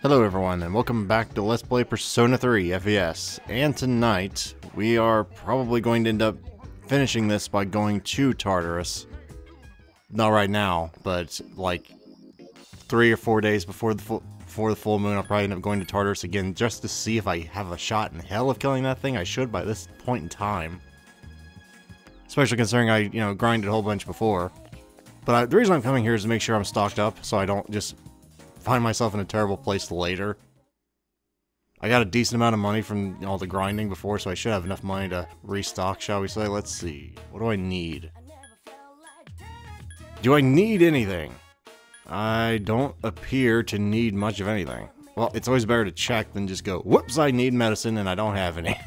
Hello everyone, and welcome back to Let's Play Persona 3 FES. And tonight, we are probably going to end up finishing this by going to Tartarus. Not right now, but like 3 or 4 days before the full moon, I'll probably end up going to Tartarus again just to see if I have a shot in hell of killing that thing. I should by this point in time. Especially considering I, grinded a whole bunch before. But the reason I'm coming here is to make sure I'm stocked up, so I don't just find myself in a terrible place later. I got a decent amount of money from all the grinding before, so I should have enough money to restock, shall we say. Let's see. What do I need? Do I need anything? I don't appear to need much of anything. Well, it's always better to check than just go, whoops, I need medicine and I don't have any.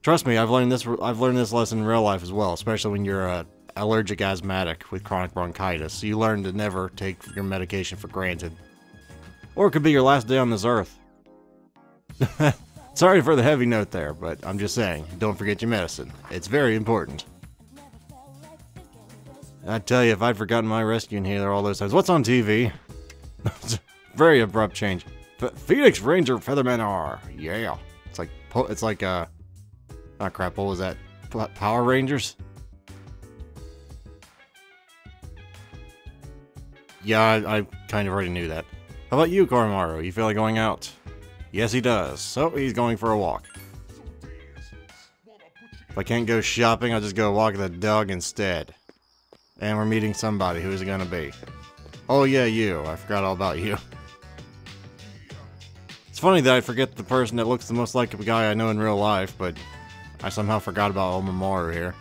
Trust me, I've learned this lesson in real life as well, especially when you're allergic asthmatic with chronic bronchitis. You learn to never take your medication for granted. Or it could be your last day on this earth. Sorry for the heavy note there, but I'm just saying, don't forget your medicine. It's very important. I tell you, if I'd forgotten my rescue inhaler all those times. What's on TV? Very abrupt change. Phoenix Ranger Feathermen are. Yeah. It's like, oh crap, what was that? Power Rangers? Yeah, I kind of already knew that. How about you, Koromaru? You feel like going out? Yes, he does. So, he's going for a walk. If I can't go shopping, I'll just go walk the dog instead. And we're meeting somebody. Who is it gonna be? Oh yeah, you. I forgot all about you. It's funny that I forget the person that looks the most like a guy I know in real life, but I somehow forgot about Omomaru here.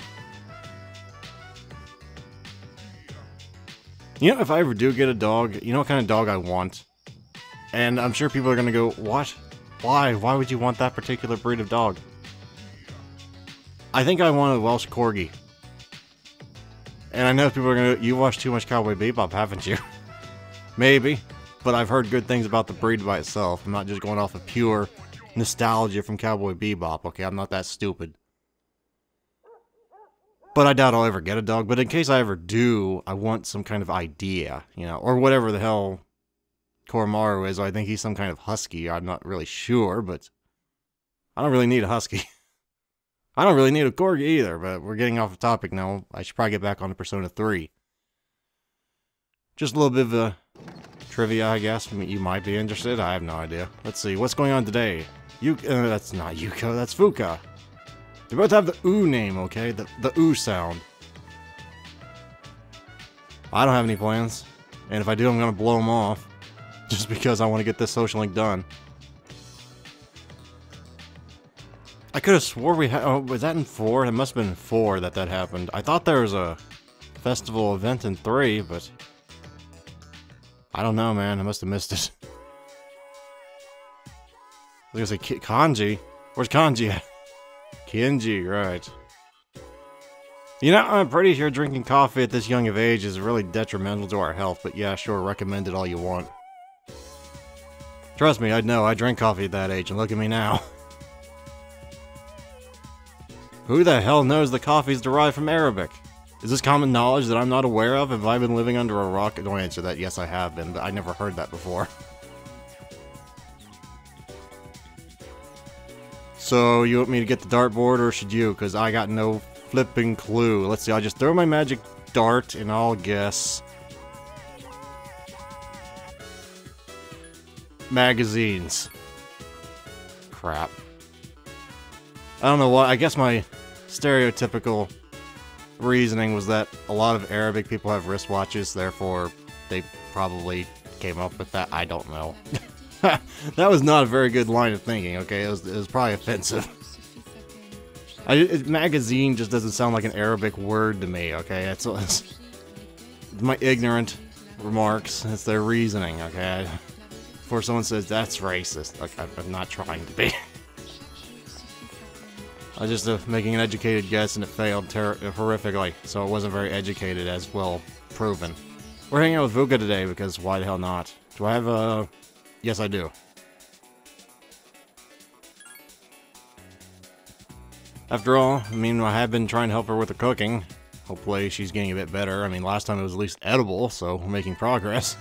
You know, if I ever do get a dog, you know what kind of dog I want? And I'm sure people are gonna go, what? Why? Why would you want that particular breed of dog? I think I want a Welsh Corgi. And I know people are gonna go, you watch too much Cowboy Bebop, haven't you? Maybe, but I've heard good things about the breed by itself. I'm not just going off of pure nostalgia from Cowboy Bebop, okay? I'm not that stupid. But I doubt I'll ever get a dog, but in case I ever do, I want some kind of idea, or whatever the hell Koromaru is. I think he's some kind of husky. I'm not really sure, but I don't really need a husky. I don't really need a corgi either, but we're getting off the topic now. I should probably get back on to Persona 3. Just a little bit of trivia, I guess. You might be interested. I have no idea. Let's see. What's going on today? That's not Yuko. That's Fuka. They both have the oo name, okay? The oo sound. I don't have any plans. And if I do, I'm gonna blow them off. Just because I want to get this social link done. I could have swore we had... Oh, was that in 4? It must have been in 4 that happened. I thought there was a festival event in 3, but... I don't know, man. I must have missed it. I was gonna say Kanji. Where's Kanji at? Kenji, right. I'm pretty sure drinking coffee at this young of age is really detrimental to our health, but yeah, sure, recommend it all you want. Trust me, I know, I drank coffee at that age, and look at me now. Who the hell knows the coffee's derived from Arabic? Is this common knowledge that I'm not aware of? Have I been living under a rock? Don't answer that. Yes, I have been, but I never heard that before. So, you want me to get the dartboard, or should you? Because I got no flipping clue. Let's see, I'll just throw my magic dart, and I'll guess... magazines. Crap. I don't know why. I guess my stereotypical reasoning was that a lot of Arabic people have wristwatches, therefore they probably came up with that. I don't know. That was not a very good line of thinking, okay? It was probably offensive. Magazine just doesn't sound like an Arabic word to me, okay? It's my ignorant remarks. It's their reasoning, okay? Before someone says, that's racist. Okay, I'm not trying to be. I was just making an educated guess and it failed horrifically, so it wasn't very educated as well proven. We're hanging out with Fuka today because why the hell not? Do I have a... Yes, I do. After all, I mean, I have been trying to help her with the cooking. Hopefully she's getting a bit better. I mean, last time it was at least edible, so we're making progress.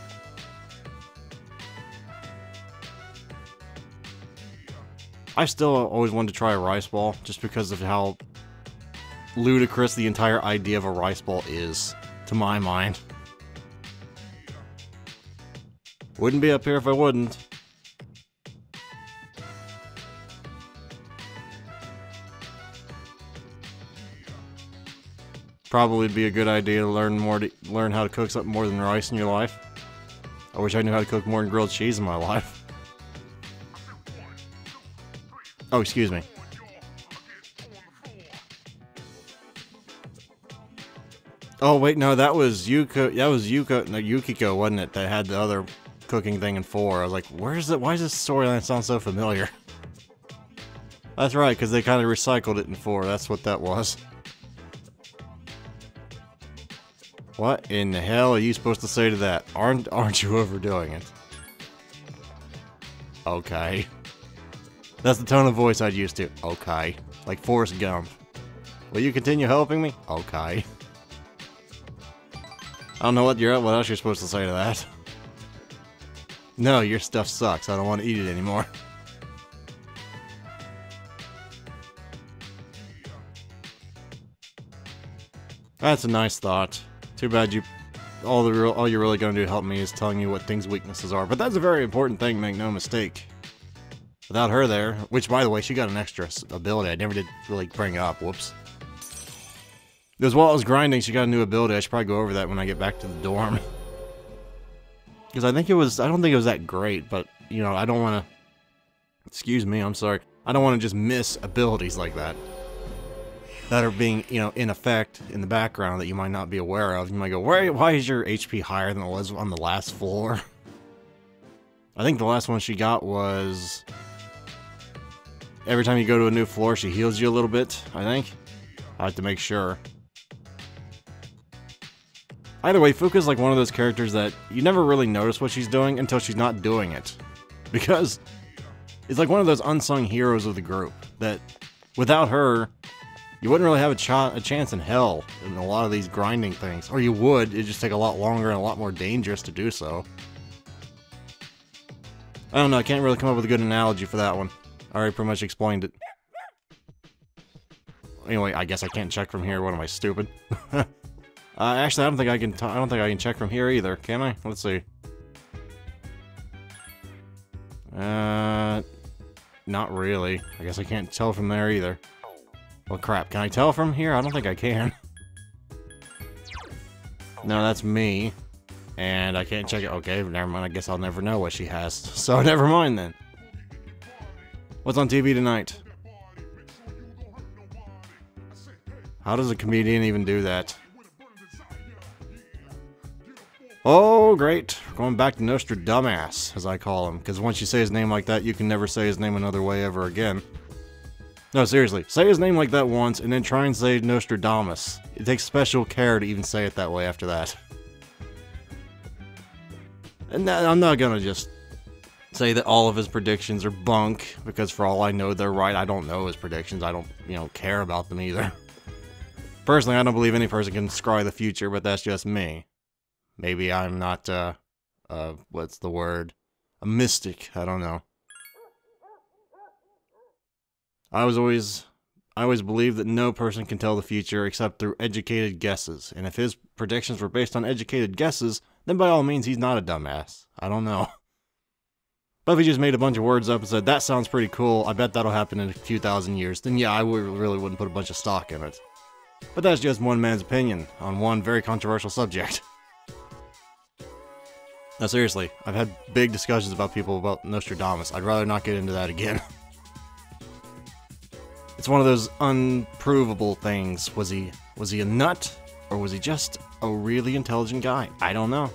I still always wanted to try a rice ball, just because of how ludicrous the entire idea of a rice ball is, to my mind. Wouldn't be up here if I wouldn't. Probably be a good idea to learn how to cook something more than rice in your life. I wish I knew how to cook more than grilled cheese in my life. Oh, excuse me. Oh wait, no, that was Yukiko, wasn't it? That had the other cooking thing in 4. I was like, where's it? Why does this storyline sound so familiar? That's right, because they kind of recycled it in 4. That's what that was. What in the hell are you supposed to say to that? Aren't you overdoing it? Okay. That's the tone of voice I'd use to. Okay. Like Forrest Gump. Will you continue helping me? Okay. I don't know what else you're supposed to say to that. No, your stuff sucks. I don't want to eat it anymore. That's a nice thought. Too bad all you're really gonna do to help me is telling you what things' weaknesses are. But that's a very important thing, make no mistake. Without her there, which by the way, she got an extra ability I never did really bring up. Whoops. Because while I was grinding, she got a new ability. I should probably go over that when I get back to the dorm. Because I don't think it was that great, but, you know, I don't want to... Excuse me, I'm sorry. I don't want to just miss abilities like that. That are being, you know, in effect in the background that you might not be aware of. You might go, why is your HP higher than it was on the last floor? I think the last one she got was... Every time you go to a new floor, she heals you a little bit, I think. I have to make sure. Either way, Fuuka's like one of those characters that you never really notice what she's doing until she's not doing it. Because it's like one of those unsung heroes of the group that without her, you wouldn't really have a chance in hell in a lot of these grinding things. Or you would, it'd just take a lot longer and a lot more dangerous to do so. I don't know, I can't really come up with a good analogy for that one. I already pretty much explained it. Anyway, I guess I can't check from here. What am I, stupid? Actually, I don't think I can check from here either. Can I? Let's see. Not really. I guess I can't tell from there either. Well, crap. Can I tell from here? I don't think I can. No, that's me. And I can't check it. Okay, never mind. I guess I'll never know what she has. So, never mind then. What's on TV tonight? How does a comedian even do that? Oh, great. We're going back to Dumbass, as I call him. Because once you say his name like that, you can never say his name another way ever again. No, seriously. Say his name like that once, and then try and say Nostradamus. It takes special care to even say it that way after that. And I'm not gonna just say that all of his predictions are bunk, because for all I know, they're right. I don't know his predictions. I don't, you know, care about them either. Personally, I don't believe any person can scry the future, but that's just me. Maybe I'm not, what's the word? A mystic. I don't know. I always believed that no person can tell the future except through educated guesses. And if his predictions were based on educated guesses, then by all means, he's not a dumbass. I don't know. But if he just made a bunch of words up and said, that sounds pretty cool, I bet that'll happen in a few thousand years, then yeah, I really wouldn't put a bunch of stock in it. But that's just one man's opinion on one very controversial subject. Now seriously, I've had big discussions about people about Nostradamus. I'd rather not get into that again. It's one of those unprovable things. Was he a nut? Or was he just a really intelligent guy? I don't know.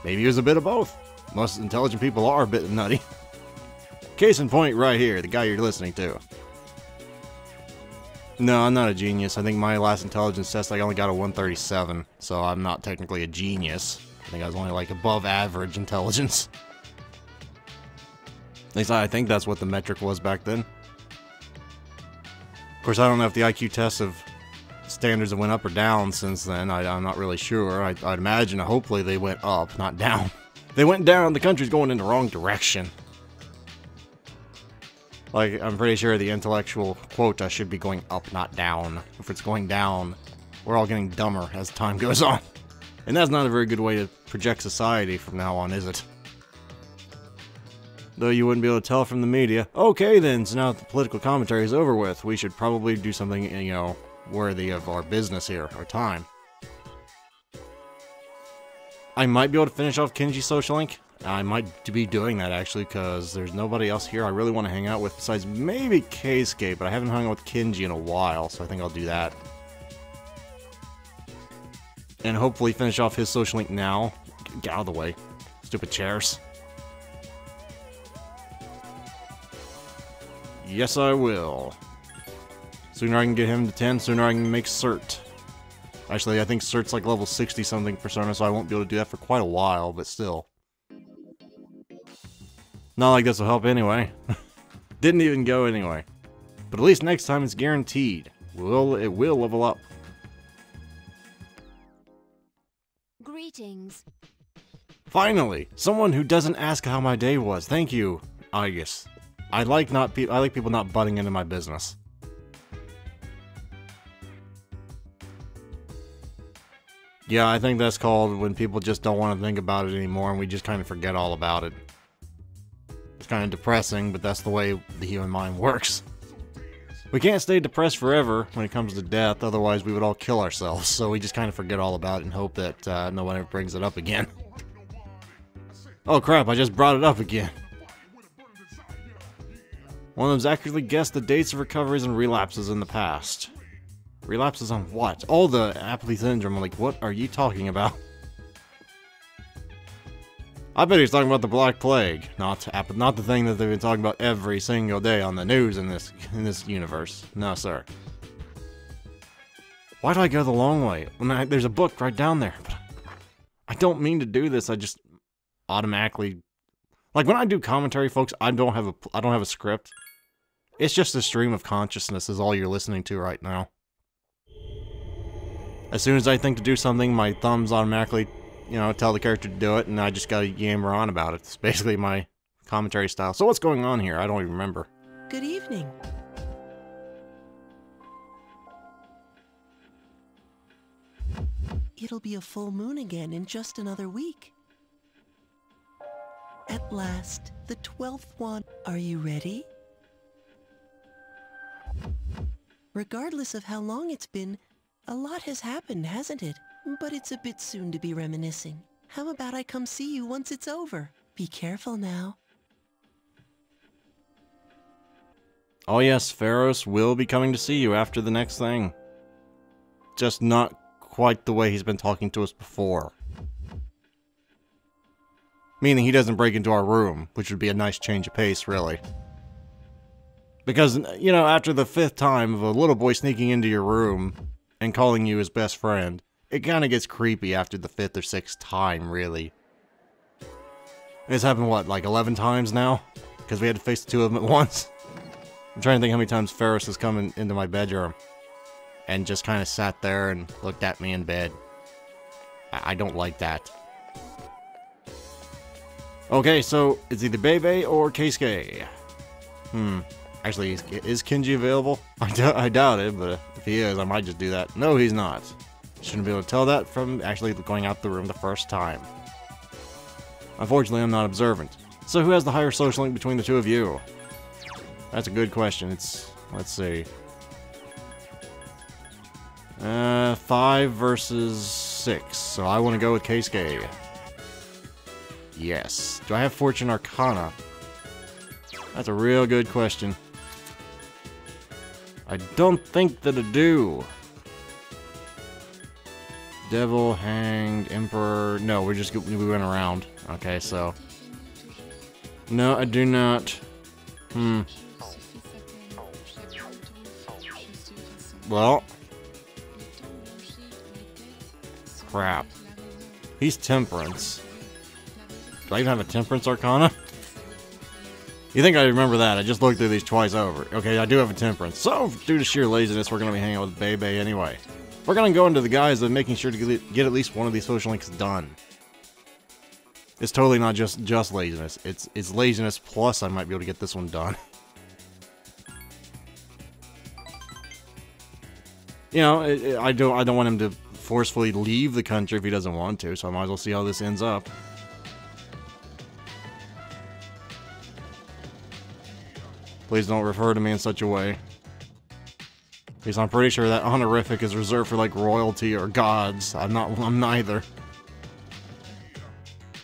Maybe he was a bit of both. Most intelligent people are a bit nutty. Case in point right here, the guy you're listening to. No, I'm not a genius. I think my last intelligence test I only got a 137, so I'm not technically a genius. I think I was only like above average intelligence. At least I think that's what the metric was back then. Of course, I don't know if the IQ tests of standards have went up or down since then. I'm not really sure. I'd imagine, hopefully, they went up, not down. If they went down, the country's going in the wrong direction. Like, I'm pretty sure the intellectual quota should be going up, not down. If it's going down, we're all getting dumber as time goes on. And that's not a very good way to project society from now on, is it? Though you wouldn't be able to tell from the media. Okay then, so now that the political commentary is over with, we should probably do something, you know, worthy of our business here, our time. I might be able to finish off Kenji's social link. I might be doing that actually, because there's nobody else here I really want to hang out with besides maybe Keisuke, but I haven't hung out with Kenji in a while, so I think I'll do that. And hopefully finish off his social link now. Get out of the way. Stupid chairs. Yes, I will. Sooner I can get him to 10, sooner I can make Cert. Actually, I think Cert's like level 60 something Persona, so I won't be able to do that for quite a while, but still. Not like this will help anyway. Didn't even go anyway. But at least next time it's guaranteed. It will level up. Greetings. Finally! Someone who doesn't ask how my day was. Thank you, Aegis. I like people not butting into my business. Yeah, I think that's called when people just don't want to think about it anymore and we just kind of forget all about it. It's kind of depressing, but that's the way the human mind works. We can't stay depressed forever when it comes to death, otherwise we would all kill ourselves, so we just kind of forget all about it and hope that no one ever brings it up again. Oh crap, I just brought it up again. One of them's accurately guessed the dates of recoveries and relapses in the past. Relapses on what? Oh, the apathy syndrome. I'm like, what are you talking about? I bet he's talking about the Black Plague, not the thing that they've been talking about every single day on the news in this universe. No, sir. Why do I go the long way? When there's a book right down there. But I don't mean to do this. I just automatically, like when I do commentary, folks, I don't have a script. It's just a stream of consciousness is all you're listening to right now. As soon as I think to do something, my thumbs automatically, you know, tell the character to do it, and I just gotta yammer on about it. It's basically my commentary style. So what's going on here? I don't even remember. Good evening. It'll be a full moon again in just another week. At last, the 12th one. Are you ready? Regardless of how long it's been, a lot has happened, hasn't it? But it's a bit soon to be reminiscing. How about I come see you once it's over? Be careful now. Oh yes, Pharos will be coming to see you after the next thing. Just not quite the way he's been talking to us before. Meaning he doesn't break into our room, which would be a nice change of pace, really. Because, you know, after the 5th time of a little boy sneaking into your room and calling you his best friend, it kind of gets creepy after the 5th or 6th time, really. It's happened, what, like 11 times now? Because we had to face the 2 of them at once? I'm trying to think how many times Pharos has come into my bedroom and just kind of sat there and looked at me in bed. I don't like that. Okay, so it's either Bebe or Keisuke. Actually, is Kenji available? I doubt it, but if he is, I might just do that. No, he's not. Shouldn't be able to tell that from actually going out the room the first time. Unfortunately, I'm not observant. So who has the higher social link between the 2 of you? That's a good question. Let's see. 5 versus 6. So I want to go with Keisuke. Yes. Do I have Fortune Arcana? That's a real good question. I don't think that I do. Devil, Hanged, Emperor... No, we went around. Okay, so... No, I do not. Well... Crap. He's Temperance. Do I even have a Temperance Arcana? You think I remember that? I just looked through these twice over. Okay, I do have a Temperance. So, due to sheer laziness, we're going to be hanging out with Bebe anyway. We're going to go into the guise of making sure to get at least one of these social links done. It's totally not just laziness. It's laziness plus I might be able to get this one done. You know, I don't want him to forcefully leave the country if he doesn't want to, so I might as well see how this ends up. Please don't refer to me in such a way. Because I'm pretty sure that honorific is reserved for, like, royalty or gods. I'm neither.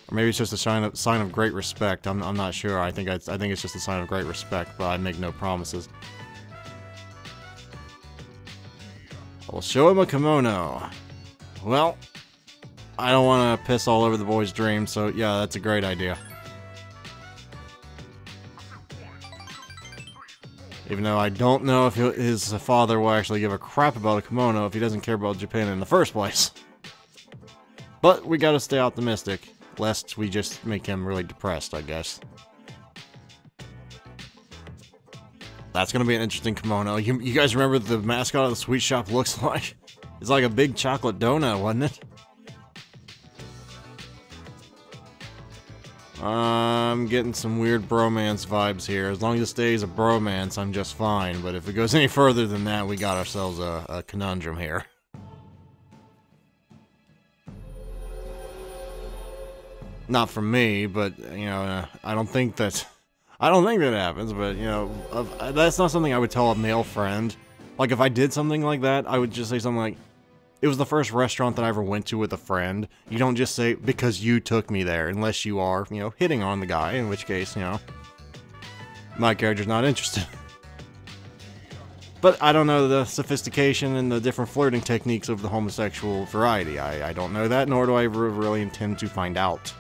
Or maybe it's just a sign of great respect. I'm not sure. I think it's just a sign of great respect, but I make no promises. I'll show him a kimono. Well, I don't want to piss all over the boy's dreams, so yeah, that's a great idea. Even though I don't know if his father will actually give a crap about a kimono if he doesn't care about Japan in the first place. But we gotta stay optimistic, lest we just make him really depressed, I guess. That's gonna be an interesting kimono. You guys remember what the mascot of the sweet shop looks like? It's like a big chocolate donut, wasn't it? I'm getting some weird bromance vibes here. As long as it stays a bromance, I'm just fine. But if it goes any further than that, we got ourselves a conundrum here. Not from me, but, you know, I don't think that happens, but, you know, that's not something I would tell a male friend. Like, if I did something like that, I would just say something like, it was the first restaurant that I ever went to with a friend. You don't just say, because you took me there, unless you are, you know, hitting on the guy, in which case, you know, my character's not interested. But I don't know the sophistication and the different flirting techniques of the homosexual variety. I don't know that, nor do I really intend to find out.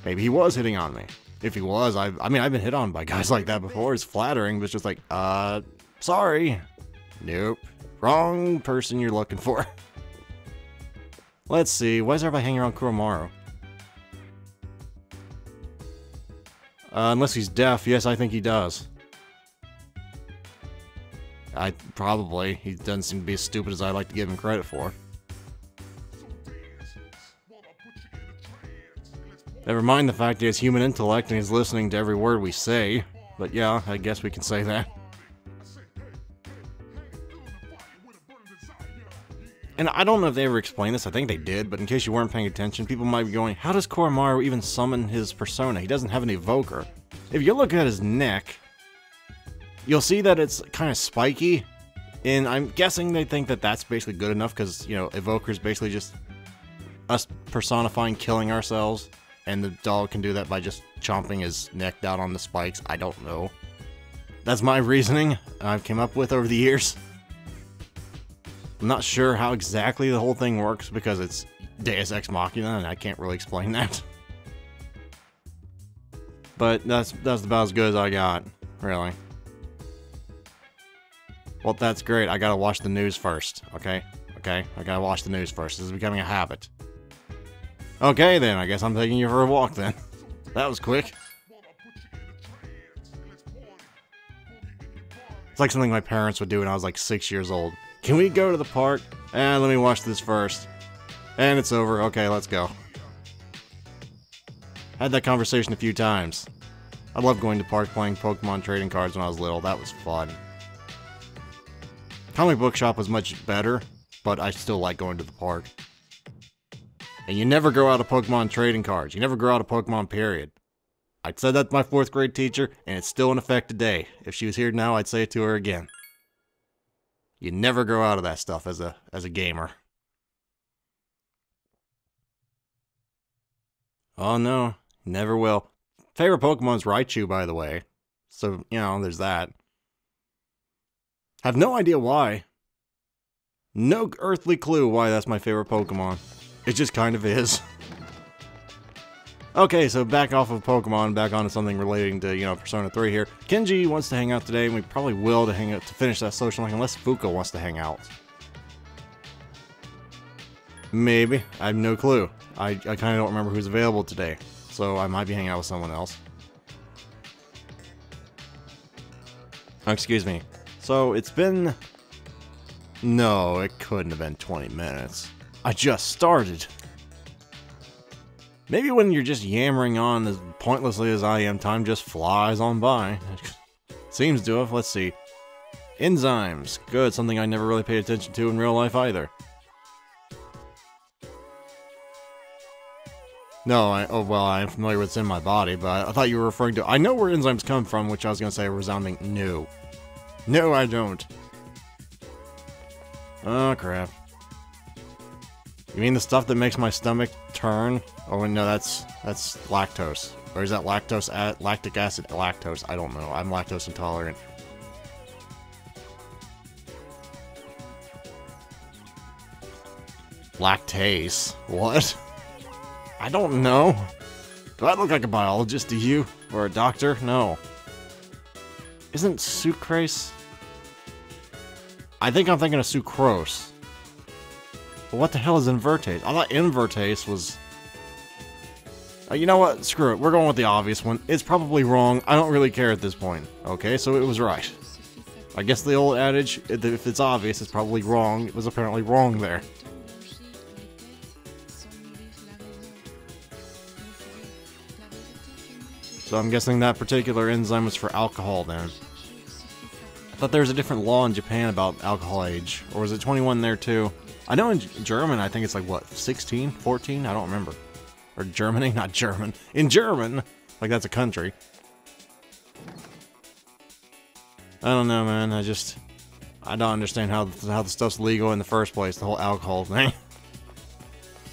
Maybe he was hitting on me. If he was, I mean, I've been hit on by guys like that before. It's flattering, but it's just like, sorry. Nope. Wrong person you're looking for. Let's see. Why is everybody hanging around Kuromaru? Unless he's deaf. Yes, I think he does. Probably. He doesn't seem to be as stupid as I like to give him credit for. Never mind the fact he has human intellect and he's listening to every word we say. But yeah, I guess we can say that. And I don't know if they ever explained this, I think they did, but in case you weren't paying attention, people might be going, how does Kuromaru even summon his persona? He doesn't have an evoker. If you look at his neck, you'll see that it's kind of spiky, and I'm guessing they think that that's basically good enough, because, you know, evoker is basically just us personifying killing ourselves, and the dog can do that by just chomping his neck down on the spikes. I don't know. That's my reasoning I've came up with over the years. I'm not sure how exactly the whole thing works because it's Deus Ex Machina and I can't really explain that. But that's about as good as I got, really. Well, that's great. I gotta watch the news first, okay? Okay? I gotta watch the news first. This is becoming a habit. Okay, then. I guess I'm taking you for a walk, then. That was quick. It's like something my parents would do when I was like 6 years old. Can we go to the park? Let me watch this first. And it's over. Okay, let's go. Had that conversation a few times. I loved going to parks playing Pokemon trading cards when I was little. That was fun. Comic book shop was much better, but I still like going to the park. And you never grow out of Pokemon trading cards. You never grow out of Pokemon, period. I said that to my 4th grade teacher, and it's still in effect today. If she was here now, I'd say it to her again. You never grow out of that stuff as a gamer. Oh no, never will. Favorite Pokemon's Raichu, by the way. So, you know, there's that. Have no idea why. No earthly clue why that's my favorite Pokemon. It just kind of is. Okay, so back off of Pokemon, back onto something relating to, you know, Persona 3 here. Kenji wants to hang out today, and we probably will to finish that social link, unless Fuuka wants to hang out. Maybe. I have no clue. I kind of don't remember who's available today, so I might be hanging out with someone else. Oh, excuse me. So, it's been... No, it couldn't have been 20 minutes. I just started. Maybe when you're just yammering on as pointlessly as I am, time just flies on by. Seems to have. Let's see. Enzymes. Good, something I never really paid attention to in real life either. No, I'm familiar with what's in my body, but I thought you were referring to... I know where enzymes come from, which I was going to say a resounding no. No, I don't. Oh, crap. You mean the stuff that makes my stomach turn? Oh, no, that's lactose. Or is that lactic acid? Lactose, I don't know. I'm lactose intolerant. Lactase? What? I don't know. Do I look like a biologist to you? Or a doctor? No. Isn't sucrase? I think I'm thinking of sucrose. But what the hell is invertase? I thought invertase was... you know what? Screw it. We're going with the obvious one. It's probably wrong. I don't really care at this point. Okay, so it was right. I guess the old adage, if it's obvious, it's probably wrong. It was apparently wrong there. So I'm guessing that particular enzyme was for alcohol then. I thought there was a different law in Japan about alcohol age. Or was it 21 there too? I know in German, I think it's like, what, 16? 14? I don't remember. Or Germany? Not German. In German! Like that's a country. I don't know, man. I don't understand how the stuff's legal in the first place, the whole alcohol thing.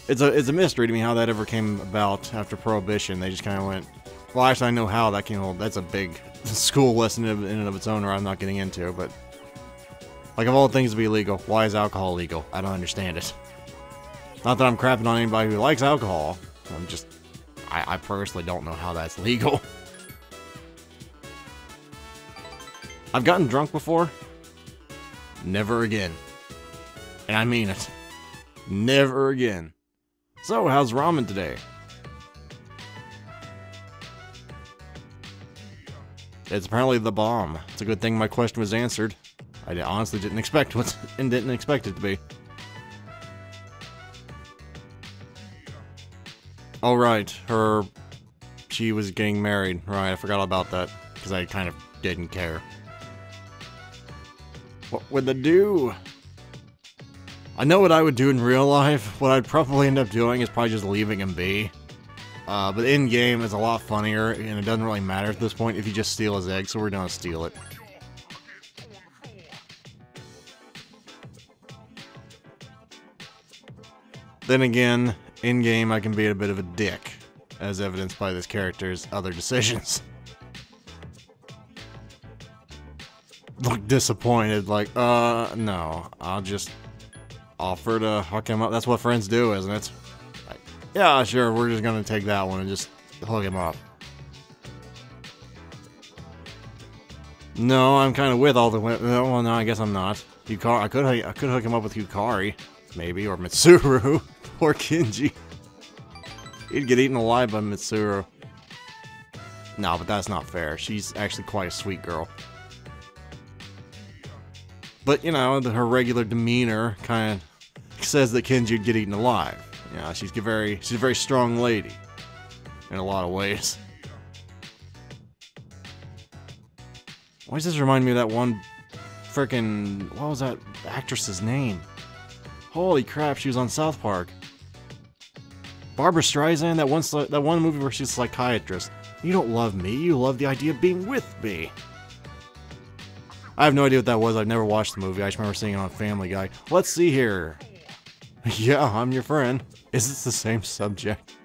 It's a mystery to me how that ever came about after Prohibition. They just kind of went... Well, actually, I know how that came about. That's a big school lesson in and of its own, or I'm not getting into, but... Like, of all things to be legal, why is alcohol legal? I don't understand it. Not that I'm crapping on anybody who likes alcohol. I'm just... I personally don't know how that's legal. I've gotten drunk before. Never again. And I mean it. Never again. So, how's ramen today? It's apparently the bomb. It's a good thing my question was answered. I honestly didn't expect it to be. Oh right, she was getting married. Right, I forgot about that because I kind of didn't care. What would they do? I know what I would do in real life. What I'd probably end up doing is probably just leaving him be. But in-game, it's a lot funnier, and it doesn't really matter at this point if you just steal his egg, so we're gonna steal it. Then again, in-game, I can be a bit of a dick, as evidenced by this character's other decisions. Look disappointed, like, no, I'll just offer to hook him up. That's what friends do, isn't it? Like, yeah, sure, we're just gonna take that one and just hook him up. No, I'm kind of with all the women. Well, no, I guess I'm not. I could hook him up with Yukari, maybe, or Mitsuru, or Kenji. He'd get eaten alive by Mitsuru. No, but that's not fair. She's actually quite a sweet girl. But, you know, her regular demeanor kind of says that Kenji would get eaten alive. You know, she's a very strong lady. In a lot of ways. Why does this remind me of that one frickin'... What was that actress's name? Holy crap, she was on South Park. Barbara Streisand, that one movie where she's a psychiatrist. You don't love me, you love the idea of being with me. I have no idea what that was. I've never watched the movie. I just remember seeing it on Family Guy. Let's see here. Yeah, I'm your friend. Is this the same subject?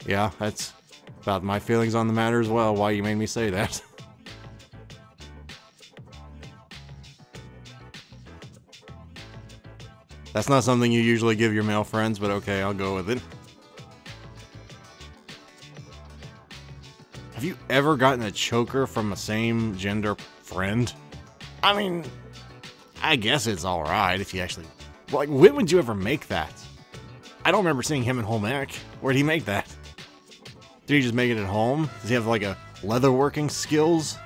Yeah, that's about my feelings on the matter as well. Why you made me say that. That's not something you usually give your male friends, but okay, I'll go with it. Have you ever gotten a choker from a same gender friend? I mean, I guess it's alright if you actually... Like, when would you ever make that? I don't remember seeing him in home ec. Where'd he make that? Did he just make it at home? Does he have, like, a leatherworking skills?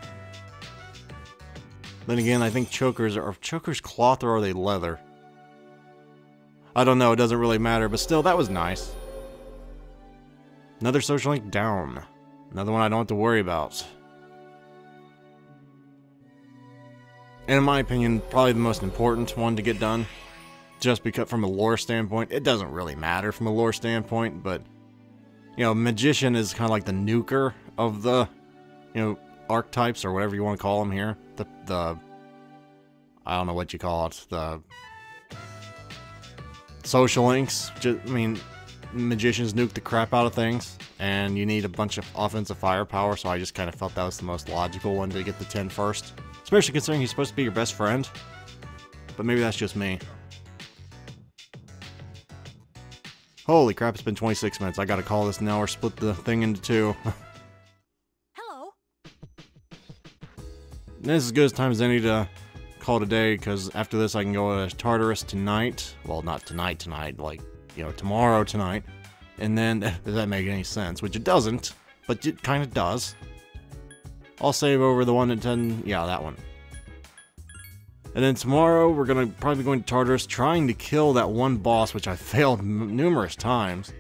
Then again, I think chokers are cloth or are they leather? I don't know, it doesn't really matter, but still, that was nice. Another social link down. Another one I don't have to worry about. And in my opinion, probably the most important one to get done. Just because from a lore standpoint, it doesn't really matter from a lore standpoint, but, you know, Magician is kind of like the nuker of the, you know, archetypes, or whatever you want to call them here. The I don't know what you call it, the social links. I mean, Magicians nuke the crap out of things, and you need a bunch of offensive firepower, so I just kind of felt that was the most logical one to get the 10 first. Especially considering he's supposed to be your best friend. But maybe that's just me. Holy crap, it's been 26 minutes. I gotta call this now or split the thing into two. Hello. This is as good as time as any to call it a day, because after this I can go to Tartarus tonight. Well, not tonight, like, you know, tomorrow tonight. And then, does that make any sense? Which it doesn't, but it kind of does. I'll save over the one at 10, yeah, that one. And then tomorrow, we're gonna probably be going to Tartarus, trying to kill that one boss, which I failed numerous times.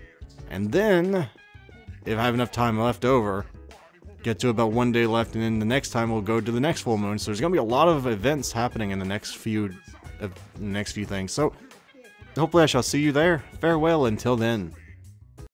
And then, if I have enough time left over, get to about 1 day left, and then the next time we'll go to the next full moon. So there's gonna be a lot of events happening in the next few things. So, hopefully I shall see you there. Farewell until then.